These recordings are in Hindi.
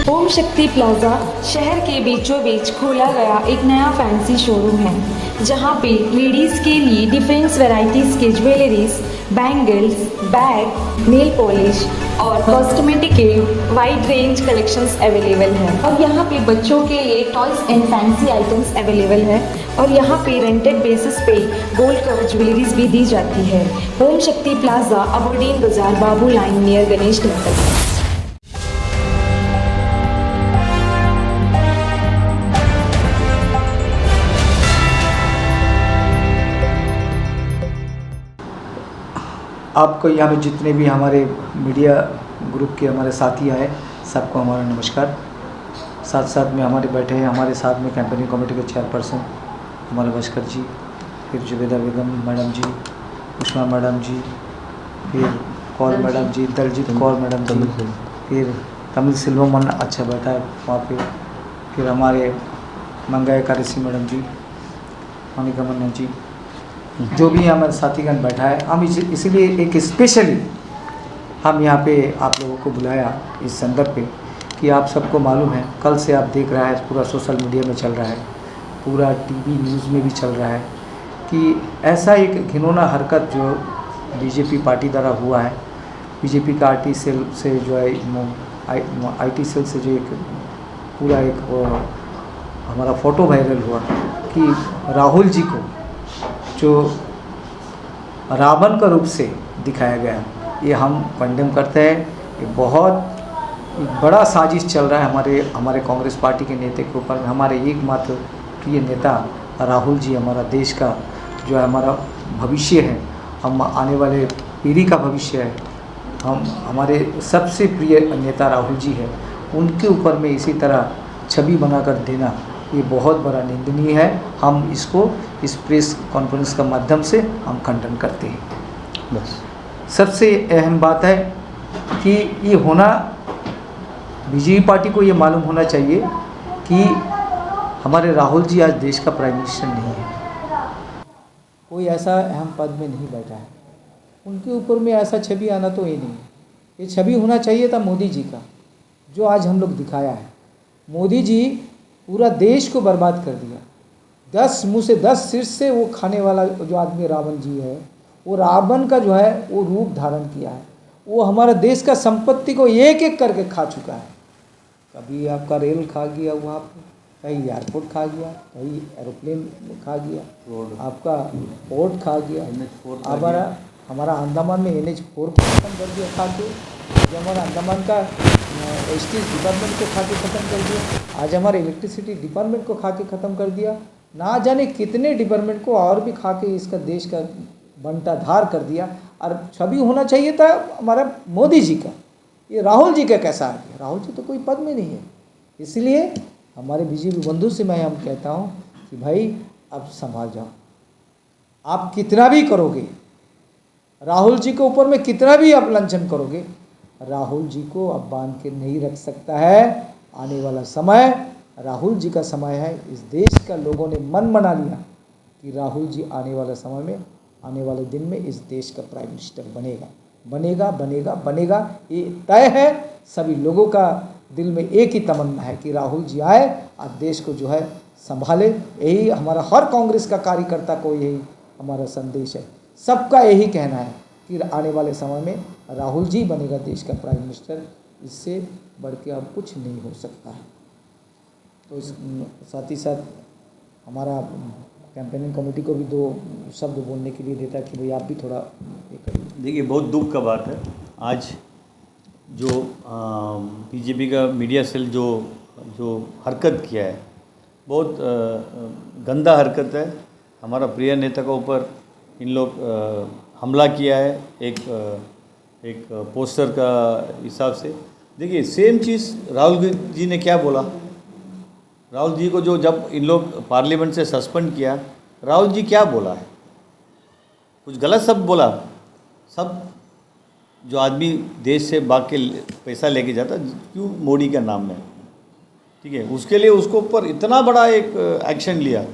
ओम शक्ति प्लाजा शहर के बीचों बीच खोला गया एक नया फैंसी शोरूम है, जहां पे लेडीज के लिए डिफरेंट वैरायटीज के jewelleries, bangles, bag, nail polish और कॉस्मेटिक के वाइड रेंज कलेक्शंस अवेलेबल है। और यहाँ पे बच्चों के लिए toys and fancy items available है। और यहाँ पे रेंटेड बेसिस पे गोल्ड कवर ज्वेलरीज भी दी जाती है। ओम शक्ति प्लाजा, अबोडीन बाजार, बाबू लाइन, नियर गणेश टेम्पल। आपको यहाँ में जितने भी हमारे मीडिया ग्रुप के हमारे साथी आए, सबको हमारा नमस्कार। साथ साथ में हमारे बैठे हैं, हमारे साथ में कैंपेनिंग कमेटी के चेयरपर्सन हमारे भास्कर जी, फिर जुबेदा बेगम मैडम जी, उष्मा मैडम जी, फिर कौर मैडम जी, दलजीत कौर मैडम जी, फिर तमिल सिल्वमन अच्छा बैठा है वहाँ पे, फिर हमारे मंगा एकादशी मैडम जी, मोनिका मन्ना जी, जो भी हमारे साथीगण बैठा है। हम इसीलिए एक स्पेशली हम यहाँ पे आप लोगों को बुलाया इस संदर्भ पे कि आप सबको मालूम है, कल से आप देख रहा है, पूरा सोशल मीडिया में चल रहा है, पूरा टीवी न्यूज़ में भी चल रहा है कि ऐसा एक घिनौना हरकत जो बीजेपी पार्टी द्वारा हुआ है। बीजेपी का आईटी सेल से जो है आईटी सेल से जो एक पूरा एक हमारा फ़ोटो वायरल हुआ कि राहुल जी को जो रावण का रूप से दिखाया गया, ये हम कंडेम करते हैं। ये बहुत बड़ा साजिश चल रहा है हमारे कांग्रेस पार्टी के नेता के ऊपर। हमारे एकमात्र प्रिय नेता राहुल जी, हमारा देश का जो है हमारा भविष्य है, हम आने वाले पीढ़ी का भविष्य है, हमारे सबसे प्रिय नेता राहुल जी है। उनके ऊपर में इसी तरह छवि बनाकर देना, ये बहुत बड़ा निंदनीय है। हम इसको इस प्रेस कॉन्फ्रेंस का माध्यम से हम खंडन करते हैं। बस सबसे अहम बात है कि ये होना, बीजेपी पार्टी को ये मालूम होना चाहिए कि हमारे राहुल जी आज देश का प्राइम मिनिस्टर नहीं है, कोई ऐसा अहम पद में नहीं बैठा है। उनके ऊपर में ऐसा छवि आना तो ये नहीं है। ये छवि होना चाहिए था मोदी जी का, जो आज हम लोग दिखाया है। मोदी जी पूरा देश को बर्बाद कर दिया। 10 मुँह से 10 शीर्ष से वो खाने वाला जो आदमी रावण जी है, वो रावण का जो है वो रूप धारण किया है। वो हमारा देश का संपत्ति को एक एक करके खा चुका है। कभी आपका रेल खा गया वहाँ पर, कहीं एयरपोर्ट खा गया, कहीं एरोप्लेन खा गया, आपका पोर्ट खा गया। हमारा अंडमान में NH4 को ख़त्म कर दिया खा के। आज हमारा अंडमान का एसटीज डिपार्टमेंट को खा के ख़त्म कर दिया। आज हमारे इलेक्ट्रिसिटी डिपार्टमेंट को खा के ख़त्म कर दिया। ना जाने कितने डिपार्टमेंट को और भी खा के इसका देश का बंटाधार कर दिया। और छवि होना चाहिए था हमारा मोदी जी का। ये राहुल जी का कैसा आ गया? राहुल जी तो कोई पद में नहीं है। इसलिए हमारे बीजेपी बंधु से मैं हम कहता हूँ कि भाई अब संभाल जाओ। आप कितना भी करोगे, राहुल जी के ऊपर में कितना भी आप लांछन करोगे, राहुल जी को अब बांध के नहीं रख सकता है। आने वाला समय राहुल जी का समय है। इस देश का लोगों ने मन बना लिया कि राहुल जी आने वाले समय में, आने वाले दिन में इस देश का प्राइम मिनिस्टर बनेगा, बनेगा, बनेगा, बनेगा। ये तय है। सभी लोगों का दिल में एक ही तमन्ना है कि राहुल जी आए और देश को जो है संभाले। यही हमारा हर कांग्रेस का कार्यकर्ता को यही हमारा संदेश है। सबका यही कहना है कि आने वाले समय में राहुल जी बनेगा देश का प्राइम मिनिस्टर। इससे बढ़ के अब कुछ नहीं हो सकता है। तो इस साथ ही साथ हमारा कैंपेनिंग कमेटी को भी 2 शब्द बोलने के लिए देता है कि भाई आप भी थोड़ा ये करिए। देखिए, बहुत दुख का बात है। आज जो बीजेपी का मीडिया सेल जो हरकत किया है, बहुत गंदा हरकत है। हमारा प्रिय नेता के ऊपर इन लोग हमला किया है एक पोस्टर का हिसाब से। देखिए, सेम चीज़ राहुल जी ने क्या बोला। राहुल जी को जो जब इन लोग पार्लियामेंट से सस्पेंड किया, राहुल जी क्या बोला है? कुछ गलत शब्द बोला? सब जो आदमी देश से भाग के पैसा लेके जाता, क्यों मोदी का नाम में, ठीक है, उसके लिए उसको ऊपर इतना बड़ा एक एक्शन लिया।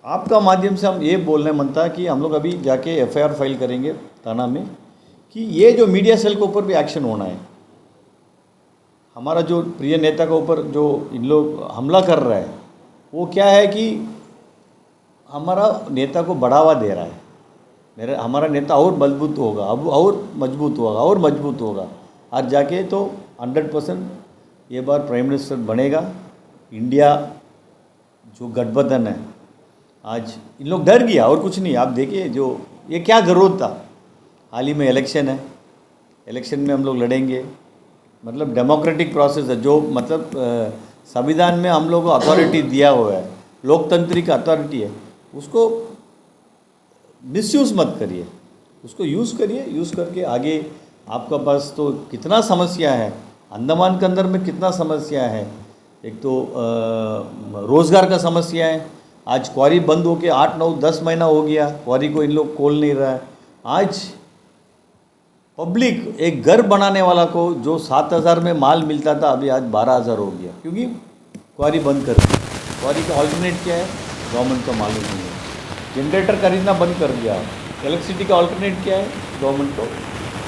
आपका माध्यम से हम ये बोलने मनता है कि हम लोग अभी जाके FIR फाइल करेंगे थाना में कि ये जो मीडिया सेल के ऊपर भी एक्शन होना है। हमारा जो प्रिय नेता के ऊपर जो इन लोग हमला कर रहा है वो क्या है कि हमारा नेता को बढ़ावा दे रहा है। हमारा नेता और मजबूत होगा, अब और मजबूत होगा और मजबूत होगा, आज जाके तो 100% ये बार प्राइम मिनिस्टर बनेगा। इंडिया जो गठबंधन है, आज इन लोग डर गया और कुछ नहीं। आप देखिए जो ये क्या ज़रूरत था, हाल ही में इलेक्शन है, इलेक्शन में हम लोग लड़ेंगे, मतलब डेमोक्रेटिक प्रोसेस है, जो मतलब संविधान में हम लोग को अथॉरिटी दिया हुआ है, लोकतंत्रिक अथॉरिटी है, उसको मिसयूज़ मत करिए, उसको यूज़ करिए। यूज़ करके आगे आपका पास तो कितना समस्या है, अंडमान के अंदर में कितना समस्या है। एक तो रोज़गार का समस्या है, आज क्वारी बंद होके 8, 9, 10 महीना हो गया, क्वारी को इन लोग खोल नहीं रहा है। आज पब्लिक एक घर बनाने वाला को जो 7,000 में माल मिलता था, अभी आज 12,000 हो गया, क्योंकि क्वारी बंद कर दी। क्वारी का ऑल्टरनेट क्या है, गवर्नमेंट को मालूम नहीं है। जनरेटर खरीदना बंद कर दिया, इलेक्ट्रिसिटी का ऑल्टरनेट क्या है, गवर्नमेंट को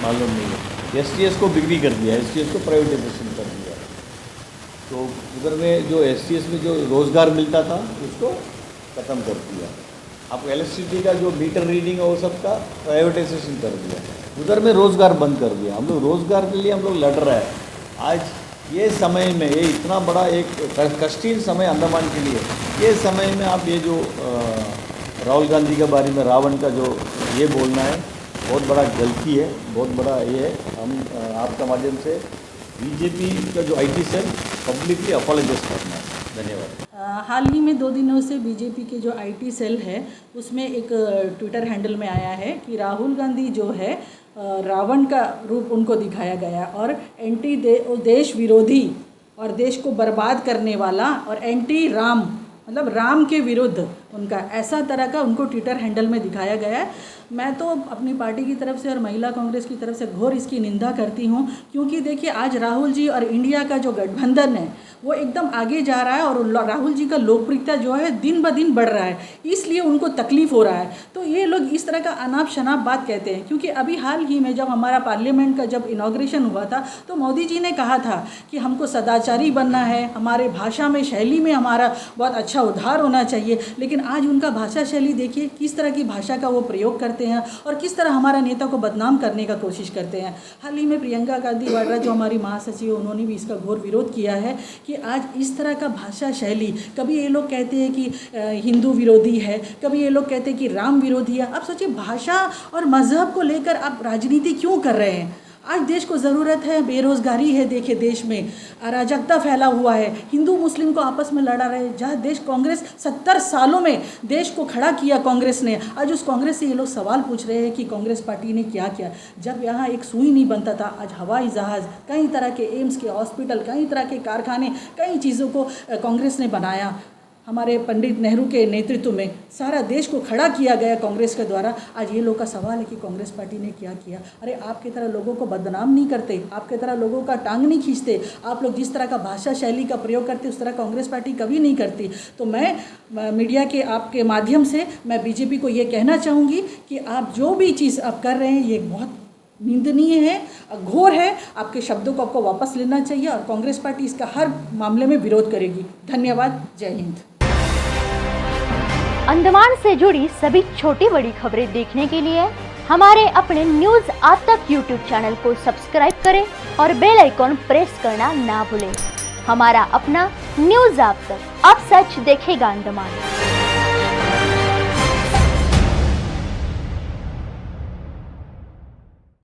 मालूम नहीं है। STS को बिक्री कर दिया, STS को प्राइवेटाइजेशन कर दिया। तो उधर में जो STS में जो रोज़गार मिलता था उसको ख़त्म कर दिया। आपको इलेक्ट्रिसिटी का जो मीटर रीडिंग है वो सब का प्राइवेटाइजेशन कर दिया, उधर में रोज़गार बंद कर दिया। हम लोग रोज़गार के लिए हम लोग लड़ रहे हैं। आज ये समय में, ये इतना बड़ा एक कष्टीन समय अंडमान के लिए, ये समय में आप ये जो राहुल गांधी के बारे में रावण का जो ये बोलना है, बहुत बड़ा गलती है, बहुत बड़ा ये है। हम आपका माध्यम से बीजेपी का जो IT सेल पब्लिकली अपॉलोजाइज करना है। धन्यवाद। हाल ही में 2 दिनों से बीजेपी के जो IT सेल है उसमें एक ट्विटर हैंडल में आया है कि राहुल गांधी जो है रावण का रूप उनको दिखाया गया और देश विरोधी और देश को बर्बाद करने वाला और एंटी राम, मतलब राम के विरुद्ध उनका ऐसा तरह का उनको ट्विटर हैंडल में दिखाया गया है। मैं तो अपनी पार्टी की तरफ से और महिला कांग्रेस की तरफ से घोर इसकी निंदा करती हूँ, क्योंकि देखिए आज राहुल जी और इंडिया का जो गठबंधन है वो एकदम आगे जा रहा है और राहुल जी का लोकप्रियता जो है दिन ब दिन बढ़ रहा है, इसलिए उनको तकलीफ़ हो रहा है। तो ये लोग इस तरह का अनाप शनाप बात कहते हैं, क्योंकि अभी हाल ही में जब हमारा पार्लियामेंट का जब इनाग्रेशन हुआ था तो मोदी जी ने कहा था कि हमको सदाचारी बनना है, हमारे भाषा में शैली में हमारा बहुत अच्छा उद्धार होना चाहिए। लेकिन आज उनका भाषा शैली देखिए, किस तरह की भाषा का वो प्रयोग करते हैं और किस तरह हमारा नेता को बदनाम करने का कोशिश करते हैं। हाल ही में प्रियंका गांधी वाड्रा जो हमारी महासचिव, उन्होंने भी इसका घोर विरोध किया है कि आज इस तरह का भाषा शैली, कभी ये लोग कहते हैं कि हिंदू विरोधी है, कभी ये लोग कहते हैं कि राम विरोधी है। आप सोचिए भाषा और मज़हब को लेकर आप राजनीति क्यों कर रहे हैं? आज देश को ज़रूरत है, बेरोज़गारी है, देखिए देश में अराजकता फैला हुआ है, हिंदू मुस्लिम को आपस में लड़ा रहे। जहाँ देश कांग्रेस 70 सालों में देश को खड़ा किया कांग्रेस ने, आज उस कांग्रेस से ये लोग सवाल पूछ रहे हैं कि कांग्रेस पार्टी ने क्या किया। जब यहाँ एक सुई नहीं बनता था, आज हवाई जहाज़, कई तरह के एम्स के हॉस्पिटल, कई तरह के कारखाने, कई चीज़ों को कांग्रेस ने बनाया। हमारे पंडित नेहरू के नेतृत्व में सारा देश को खड़ा किया गया कांग्रेस के द्वारा। आज ये लोग का सवाल है कि कांग्रेस पार्टी ने क्या किया। अरे आपकी तरह लोगों को बदनाम नहीं करते, आपकी तरह लोगों का टांग नहीं खींचते, आप लोग जिस तरह का भाषा शैली का प्रयोग करते उस तरह कांग्रेस पार्टी कभी नहीं करती। तो मैं मीडिया के आपके माध्यम से मैं बीजेपी को ये कहना चाहूँगी कि आप जो भी चीज़ आप कर रहे हैं ये बहुत निंदनीय है, घोर है। आपके शब्दों को आपको वापस लेना चाहिए और कांग्रेस पार्टी इसका हर मामले में विरोध करेगी। धन्यवाद। जय हिंद। अंडमान से जुड़ी सभी छोटी बड़ी खबरें देखने के लिए हमारे अपने न्यूज आज तक यूट्यूब चैनल को सब्सक्राइब करें और बेल आइकॉन प्रेस करना ना भूलें। हमारा अपना न्यूज आज तक, अब सच देखेगा अंडमान।